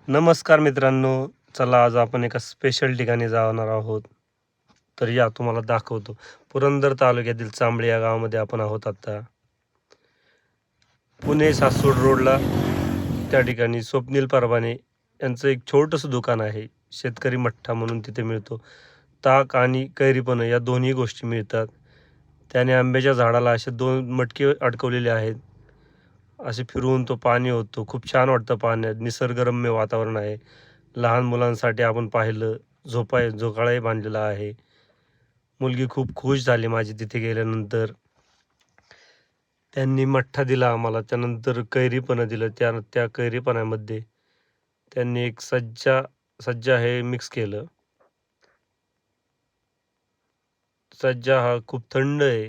नमस्कार मित्रांनो. चला आज आपण एका स्पेशल ठिकाणी जाणार आहोत. तर या तुम्हाला दाखवतो. पुरंदर तालुक्यातील चांबळे या गावामध्ये आपण आहोत आता. पुणे सासवड रोडला त्या ठिकाणी स्वप्नील परभाणे यांचं एक छोटंसं दुकान आहे. शेतकरी मठ्ठा म्हणून तिथे मिळतो. ताक आणि कैरीपणं या दोन्ही गोष्टी मिळतात. त्याने आंब्याच्या झाडाला असे 2 मटके अडकवलेले आहेत. असे फिरवून तो पाणी ओततो. खूप छान वाटतं पाण्यात. निसर्गरम्य वातावरण आहे. लहान मुलांसाठी आपण पाहिलं झोकाळाही बांधलेला आहे. मुलगी खूप खुश झाली माझी तिथे गेल्यानंतर. त्यांनी मठ्ठा दिला आम्हाला. त्यानंतर कैरीपणं दिलं. त्या त्या कैरीपणामध्ये त्यांनी एक सज्जा हे मिक्स केलं. सज्जा हा खूप थंड आहे.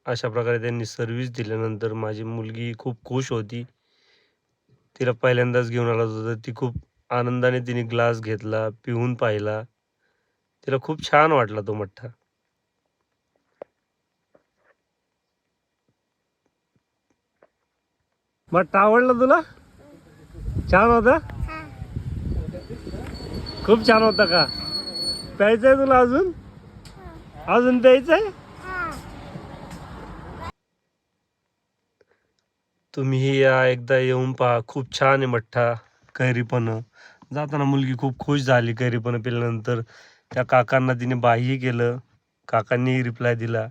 अशा प्रकारे त्यांनी सर्व्हिस दिल्यानंतर माझी मुलगी खूप खुश होती. तिला पहिल्यांदाच घेऊन आलो होतो, तर ती खूप आनंदाने तिने ग्लास घेतला, पिऊन पाहिला. तिला खूप छान वाटला तो मठ्ठा. मठ्ठा आवडला तुला? छान होता? खूप छान होता का? प्यायचंय तुला अजून? अजून प्यायचंय? तुम्ही या एकदा येऊन पहा. खूप छान आहे मठ्ठा, कैरीपणं. जाताना मुलगी खूप खुश झाली कैरीपणं पिल्यानंतर. त्या काकांना तिने बायही केलं. काकांनीही रिप्लाय दिला.